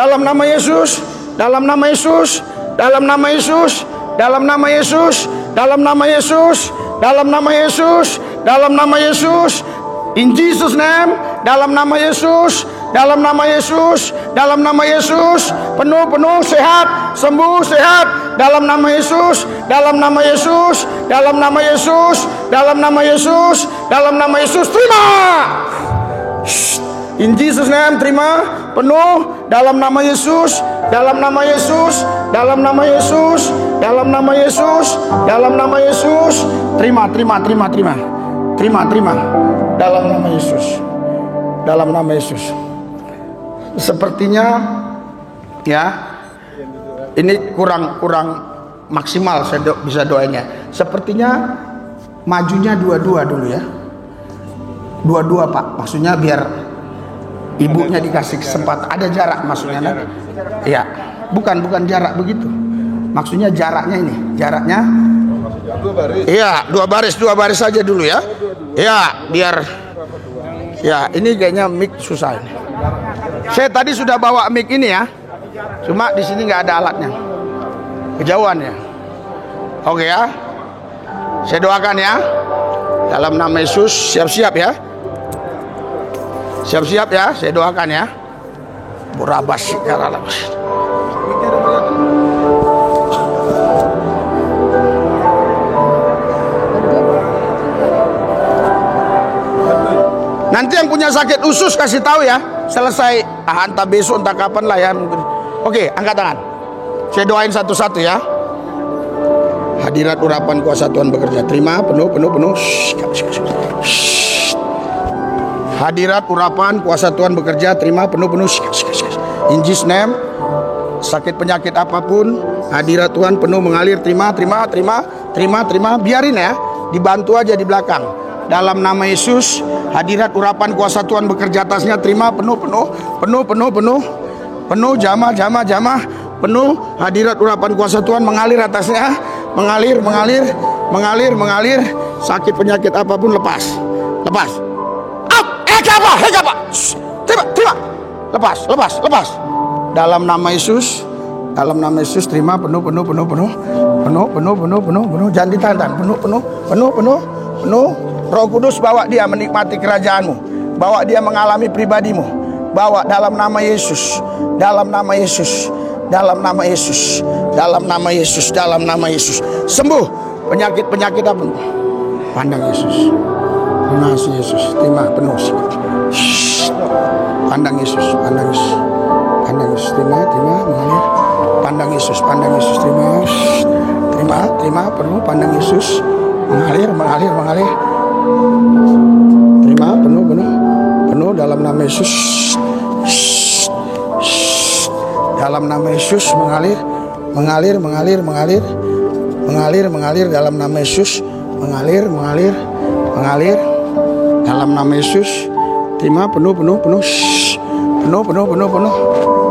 S1: Dalam nama Yesus. dalam nama Yesus, in Jesus name, dalam nama Yesus, dalam nama Yesus, dalam nama Yesus, penuh sehat, sembuh sehat, dalam nama Yesus, dalam nama Yesus, dalam nama Yesus, dalam nama Yesus, dalam nama Yesus, terima. In Jesus name, terima penuh dalam nama Yesus, dalam nama Yesus, dalam nama Yesus, dalam nama Yesus, dalam nama Yesus, terima dalam nama Yesus, dalam nama Yesus. Sepertinya ya ini kurang maksimal saya bisa doanya. Sepertinya majunya dua-dua dulu ya, dua-dua Pak, maksudnya biar ibunya dikasih kesempatan. Ada jarak maksudnya kan? Iya, bukan jarak begitu. Maksudnya jaraknya ini, jaraknya. Iya, dua baris saja dulu ya. Iya, biar. Ya, ini kayaknya mic susah ini. Saya tadi sudah bawa mic ini ya, cuma di sini nggak ada alatnya, kejauhan ya. Oke ya, saya doakan ya, dalam nama Yesus. Siap-siap ya. Siap-siap ya, saya doakan ya. Burabas karalabas. Nanti yang punya sakit usus kasih tahu ya. Selesai, entah besok entah kapan lah ya mungkin. Oke, angkat tangan. Saya doain satu-satu ya. Hadirat urapan kuasa Tuhan bekerja. Terima penuh. Hadirat urapan kuasa Tuhan bekerja, terima penuh. In Jesus name, sakit penyakit apapun, hadirat Tuhan penuh mengalir, terima. Biarin ya, dibantu aja di belakang. Dalam nama Yesus, hadirat urapan kuasa Tuhan bekerja atasnya, terima penuh, jamah, penuh, hadirat urapan kuasa Tuhan mengalir atasnya, mengalir, sakit penyakit apapun lepas. Apa? Terima. Lepas. Dalam nama Yesus, terima penuh. Jangan ditahan. Penuh. Roh Kudus bawa dia menikmati kerajaanmu, bawa dia mengalami pribadimu, bawa dalam nama Yesus, dalam nama Yesus. Sembuh penyakit apa? Pandang Yesus. Terima kasih Yesus. Terima penuh. Pandang Yesus. Terima mengalir. Pandang Yesus. Terima penuh. Pandang Yesus. Mengalir. Terima penuh dalam nama Yesus. Dalam nama Yesus mengalir dalam nama Yesus. Mengalir dalam nama Yesus. Terima penuh.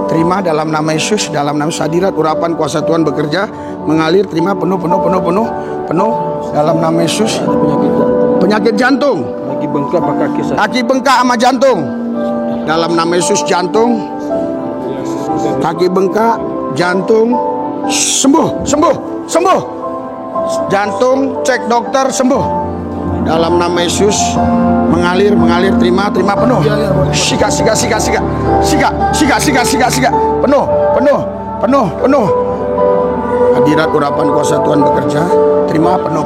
S1: Terima dalam nama Yesus. Dalam nama hadirat urapan kuasa Tuhan bekerja, mengalir, terima penuh dalam nama Yesus. Penyakit jantung, kaki bengkak sama jantung, dalam nama Yesus. Jantung, kaki bengkak, jantung sembuh. Jantung cek dokter sembuh. Dalam nama Yesus mengalir, terima penuh. Sika. Penuh. Hadirat urapan kuasa Tuhan bekerja, terima penuh.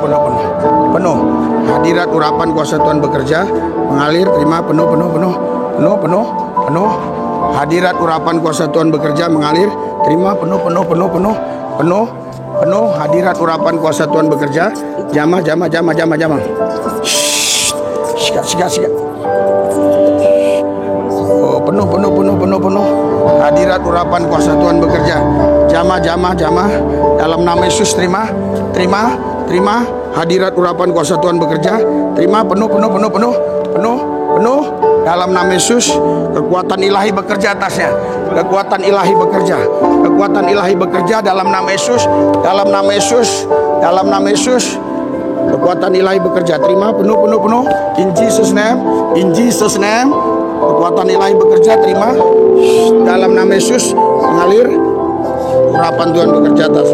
S1: Hadirat urapan kuasa Tuhan bekerja, mengalir, terima penuh. Hadirat urapan kuasa Tuhan bekerja, mengalir, terima penuh. Hadirat urapan kuasa Tuhan bekerja, jamah. Sika. Oh, penuh. Hadirat urapan kuasa Tuhan bekerja, jamah. Dalam nama Yesus, terima. Hadirat urapan kuasa Tuhan bekerja, terima penuh. Dalam nama Yesus, kekuatan ilahi bekerja atasnya. Kekuatan ilahi bekerja dalam nama Yesus. Kekuatan ilahi bekerja, terima penuh. In Jesus name. Kekuatan ilahi bekerja, terima. Dalam nama Yesus, mengalir. Urapan Tuhan bekerja atas.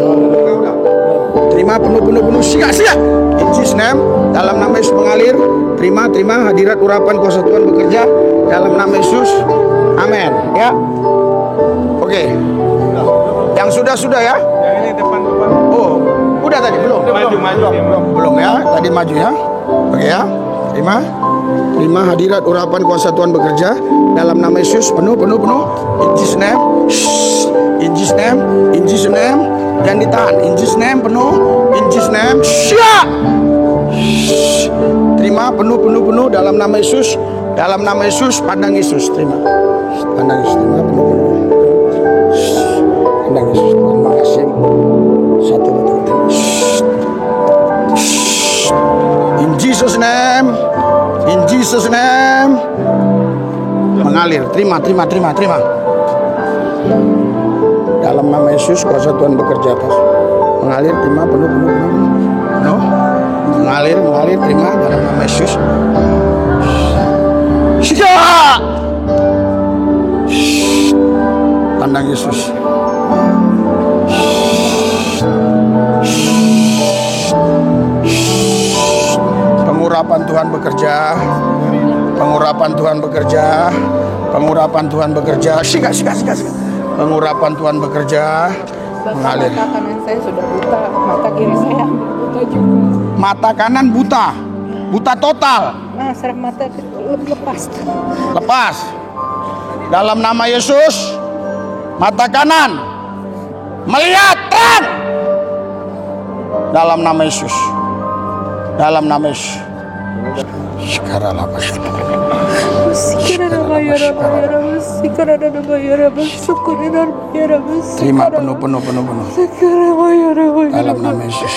S1: Terima penuh. Siap. In Jesus name, dalam nama Yesus mengalir. Terima hadirat urapan kuasa Tuhan bekerja dalam nama Yesus. Amin. Ya. Oke. Yang sudah ya.
S2: Yang ini depan.
S1: Oh, udah tadi belum? Belum ya. Tadi maju ya. Oke ya. Terima hadirat urapan kuasa Tuhan bekerja dalam nama Yesus. Penuh. In Jesus name. In Jesus name. Jangan ditahan. In Jesus name penuh. In Jesus name. Siap. Terima penuh dalam nama Yesus. Dalam nama Yesus, pandang Yesus. Terima. Pandang Yesus. Terima penuh. Pandang Yesus. Terima kasih. Satu betul. In Jesus name. In Jesus name. Mengalir. Terima. Dalam nama Yesus kuasa Tuhan bekerja atas. Mengalir. Terima penuh. Mengalir. Terima dalam nama Yesus. Siap. Pandang Yesus. Pengurapan Tuhan bekerja. Pengurapan Tuhan bekerja. Sika. Pengurapan Tuhan bekerja. Mengalir.
S4: Mata kanan saya sudah buta, mata kiri saya buta juga.
S1: Mata kanan buta total.
S4: Nah, serap mata
S1: Lepas. Dalam nama Yesus, mata kanan melihat terang. Dalam nama Yesus. Sekarang apa sih? Terima penuh. Dalam nama Yesus.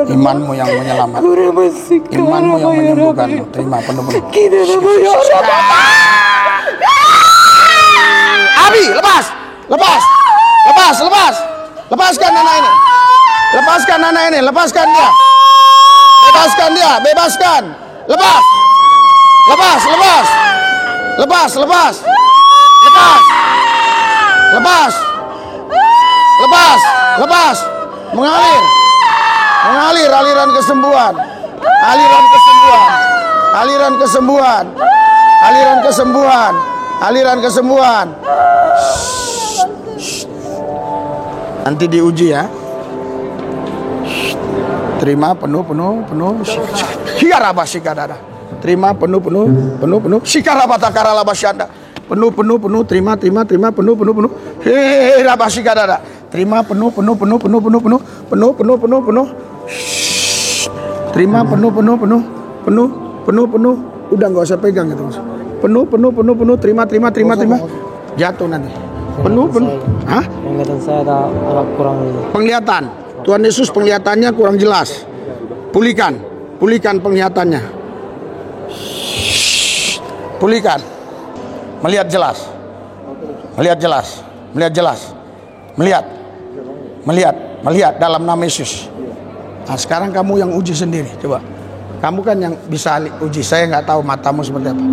S1: Imanmu yang menyelamatkan. Imanmu yang menyembuhkanmu. Terima penuh. Abi, lepas. Lepaskan anak ini. Lepaskan dia. Bebaskan. Lepas. Mengalir aliran kesembuhan. Nanti diuji ya. Terima penuh. Hiarabashikadada. Terima penuh. Shikarabatakaralabasyanda. Penuh. Terima penuh. Hirabashikadada. Terima penuh. Terima penuh. Udah nggak usah pegang gitu mas. Penuh. Terima. Jatuh nanti. Penuh. Hah?
S5: Penglihatan saya agak kurang.
S1: Penglihatan. Tuhan Yesus penglihatannya kurang jelas. Pulihkan penglihatannya. Pulihkan. Melihat jelas. Melihat dalam nama Yesus. Nah, sekarang kamu yang uji sendiri, coba. Kamu kan yang bisa uji. Saya nggak tahu matamu seperti apa.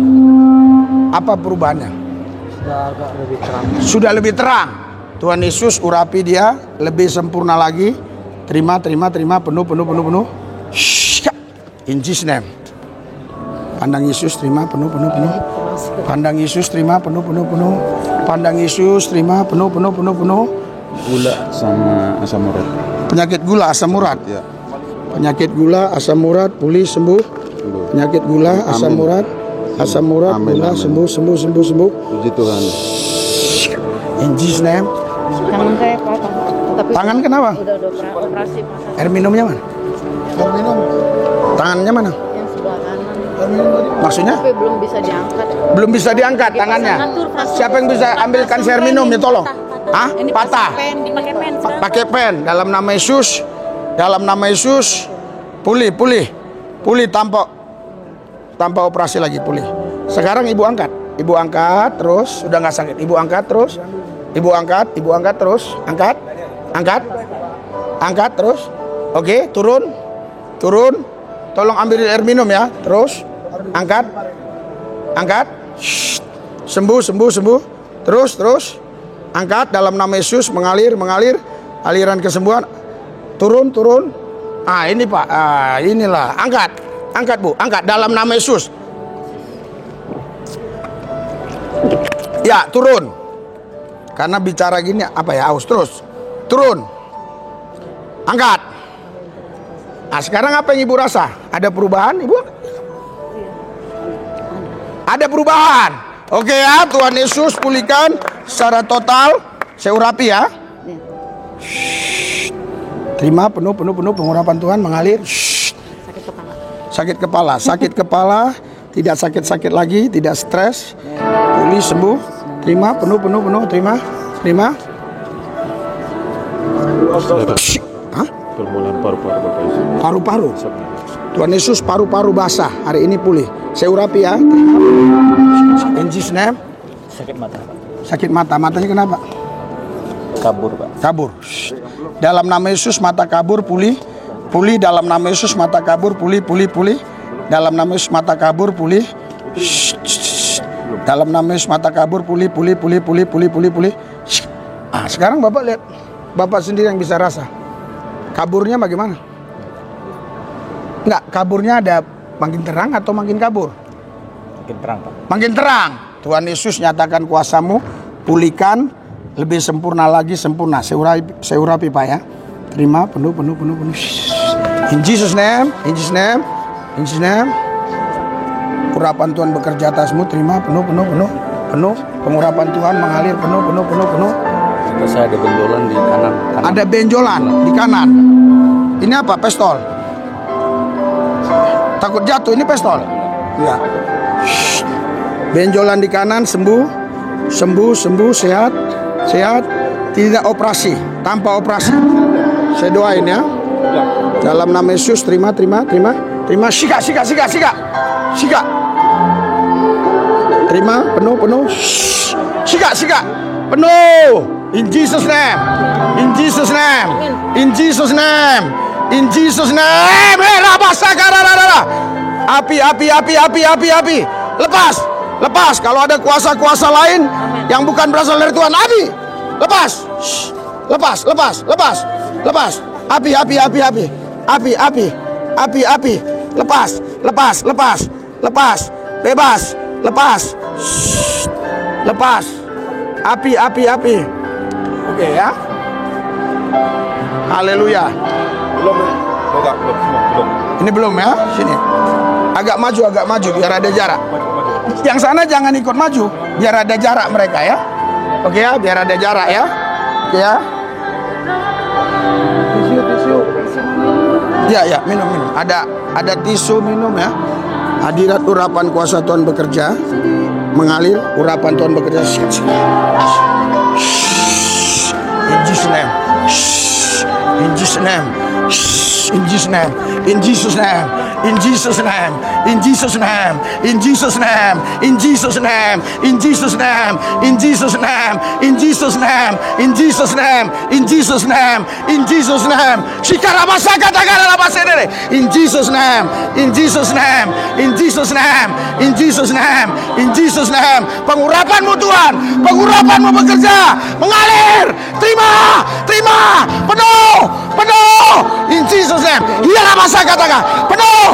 S1: Apa perubahannya?
S5: Sudah agak lebih terang.
S1: Sudah lebih terang. Tuhan Yesus urapi dia lebih sempurna lagi. Terima penuh. In Jesus name. Pandang Yesus, terima penuh. Pandang Yesus, terima penuh. Pandang Yesus, terima penuh.
S3: Gula sama asam urat.
S1: Penyakit gula, asam urat.
S3: Ya.
S1: Penyakit gula, asam urat, pulih, sembuh. Penyakit gula, asam urat, gula, sembuh.
S3: Puji Tuhan.
S1: In Jesus name.
S4: Tangan saya patah. Tapi
S1: Tangan kenapa?
S4: Udah operasi patah.
S1: Air minumnya mana? Tangannya mana?
S4: Yang sebelah kanan.
S1: Maksudnya?
S4: Tapi belum bisa diangkat.
S1: Belum bisa diangkat tangannya. Siapa yang bisa ambilkan air minum ya tolong? Hah? Patah.
S4: Dipakai pen.
S1: Pakai pen dalam nama Yesus. Pulih tanpa operasi lagi, pulih. Sekarang ibu angkat terus, sudah nggak sakit. Ibu angkat terus, angkat terus. Oke, turun. Tolong ambil air minum ya. Terus angkat. Sembuh. Terus. Angkat dalam nama Yesus, mengalir aliran kesembuhan. Turun. Ah, ini Pak. Ah, inilah. Angkat. Angkat, Bu. Angkat dalam nama Yesus. Ya, turun. Karena bicara gini apa ya? Aus terus. Turun. Angkat. Nah, sekarang apa yang Ibu rasa? Ada perubahan, Ibu? Ada perubahan. Oke ya, Tuhan Yesus pulihkan secara total. Saya urapi ya. Terima penuh pengurapan Tuhan mengalir. Sakit kepala, tidak sakit-sakit lagi, tidak stres, pulih sembuh. Terima penuh, terima. Hah?
S3: Permulaan paru-paru Bapak Yesus.
S1: Paru-paru. Tuhan Yesus paru-paru basah hari ini pulih. Saya urapi ya. In Jesus name.
S5: Sakit mata, Pak.
S1: Sakit mata, matanya kenapa?
S5: Kabur, Pak.
S1: Kabur. Dalam nama Yesus mata kabur pulih. Pulih dalam nama Yesus mata kabur pulih. Dalam nama Yesus mata kabur pulih. Dalam nama Yesus mata kabur pulih. Ah, sekarang Bapak lihat. Bapak sendiri yang bisa rasa. Kaburnya bagaimana? Enggak, kaburnya ada makin terang atau makin kabur?
S5: Makin terang, Pak.
S1: Makin terang. Tuhan Yesus nyatakan kuasamu, pulihkan lebih sempurna lagi, sempurna. Saya urapi Pak ya. Terima penuh. In Jesus name. Urapan Tuhan bekerja atasmu, terima penuh. Pengurapan Tuhan mengalir penuh.
S5: Saya ada benjolan di kanan.
S1: Ada benjolan di kanan. Ini apa? Pistol. Takut jatuh, ini pistol. Ya. Benjolan di kanan sembuh, sehat. Tidak operasi, tanpa operasi. Saya doain ya. Dalam nama Yesus, terima. Sika. Terima, penuh. Sika. Penuh. In Jesus name. Api. Lepas. Kalau ada kuasa-kuasa lain yang bukan berasal dari Tuhan, api. Lepas. Api. Lepas. Bebas. Lepas. Api. Oke ya. Haleluya.
S3: Belum.
S1: Ini belum ya. Sini. Agak maju biar ada jarak. Yang sana jangan ikut maju, biar ada jarak mereka ya. Oke ya, biar ada jarak ya. Oke ya. Tisu. Ya, minum. Ada tisu minum ya. Hadirat urapan kuasa Tuhan bekerja, mengalir urapan Tuhan bekerja. In Jesus name. Pengurapanmu Tuhan, pengurapanmu bekerja, mengalir. Terima. Penuh. In Jesus name. Ialah masa katakan penuh.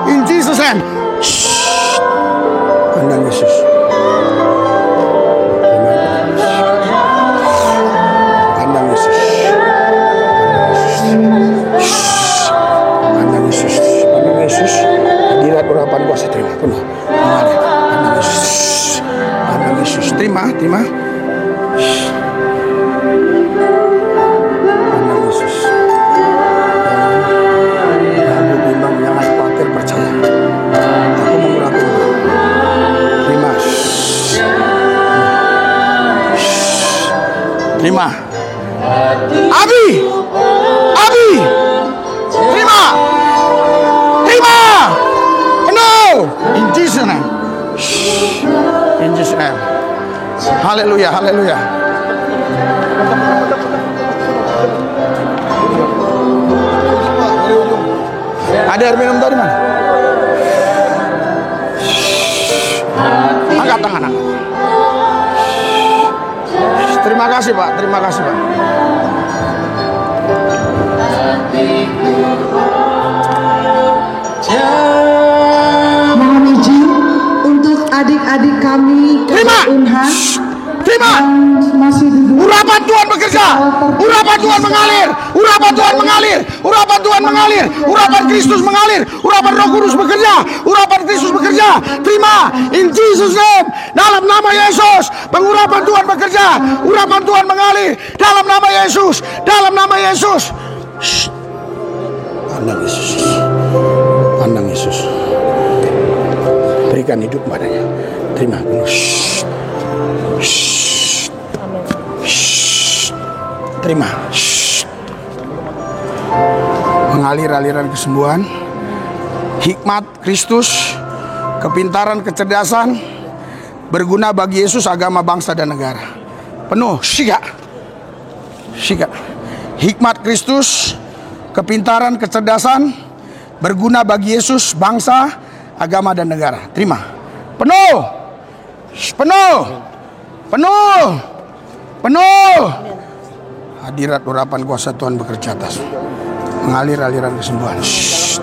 S1: In Jesus name. Pandang Yesus. Pandang Yesus. Hadirat urapan kuasa terima penuh. Pandang Yesus. Terima. Terima. Abi. Terima. Penuh. In Jesus name. Haleluya. Ada air minum tadi mana? Angkat tangan. Terima kasih Pak.
S6: Mohon izin untuk adik-adik kami
S1: Terima.
S6: Unhan
S1: Terima.
S6: yang masih duduk.
S1: Urapan Tuhan bekerja. Urapan Tuhan mengalir. Urapan Tuhan mengalir. Urapan Tuhan mengalir. Urapan Kristus mengalir. Urapan Roh Kudus bekerja. Urapan Kristus bekerja. Terima. In Jesus name. Dalam nama Yesus. Pengurapan Tuhan bekerja. Urapan Tuhan mengalir. Dalam nama Yesus. Dalam nama Yesus. Shh. Pandang Yesus. Pandang Yesus. Berikan hidup padanya. Terima. Shh. Shh. Shh. Terima. Shh. Mengalir aliran kesembuhan, hikmat Kristus, kepintaran, kecerdasan, berguna bagi Yesus, agama, bangsa, dan negara. Penuh. Shika. Shika. Hikmat Kristus, kepintaran, kecerdasan, berguna bagi Yesus, bangsa, agama, dan negara. Terima. Penuh. Penuh. Penuh. Penuh. Hadirat urapan kuasa Tuhan bekerja atas. Mengalir aliran kesembuhan. Shh.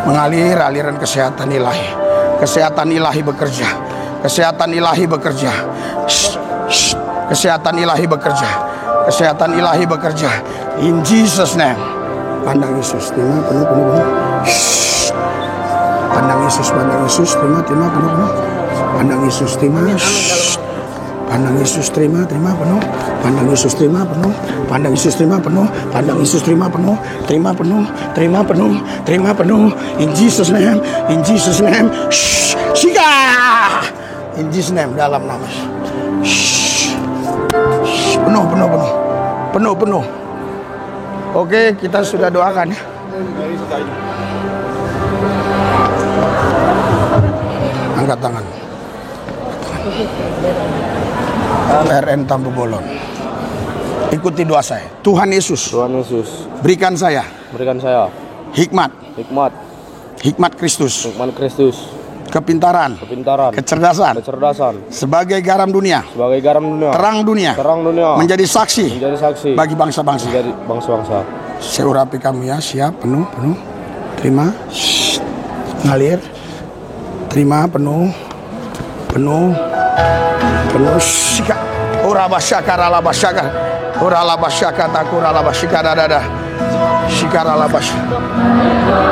S1: Mengalir aliran kesehatan ilahi. Kesehatan ilahi bekerja. Kesehatan ilahi bekerja. Shh. Shh. Kesehatan ilahi bekerja. Kesehatan ilahi bekerja. In Jesus name. Pandang Yesus. Terima. Penuh. Penuh. Penuh. Shh. Pandang Yesus. Pandang Yesus. Terima. Terima. Penuh. Penuh. Pandang Yesus. Terima. Shh. Pandang Yesus, terima penuh. Pandang Yesus, terima penuh. Pandang Yesus, terima penuh. Pandang Yesus, terima penuh. Terima penuh. Terima penuh. Terima penuh. In Jesus name. In Jesus name. Shh. Shika. In Jesus name. Dalam nama. Shh. Shh. Penuh. Penuh. Penuh. Penuh. Penuh. Oke, kita sudah doakan ya. Angkat tangan. RN Tampu Bolon. Ikuti doa saya. Tuhan Yesus,
S3: Tuhan Yesus,
S1: berikan saya
S3: berikan saya
S1: hikmat, hikmat Kristus,
S3: hikmat Kristus,
S1: kepintaran, kecerdasan, sebagai garam dunia, terang dunia, menjadi saksi, bagi bangsa-bangsa. Saya urapi kamu ya, siap, penuh. Terima. Shh. Ngalir. Terima, penuh. Shika. Ora basyakar ala basyakar. Ora ala basyakar takura ala basyakar dada. Shikara ala basyakar.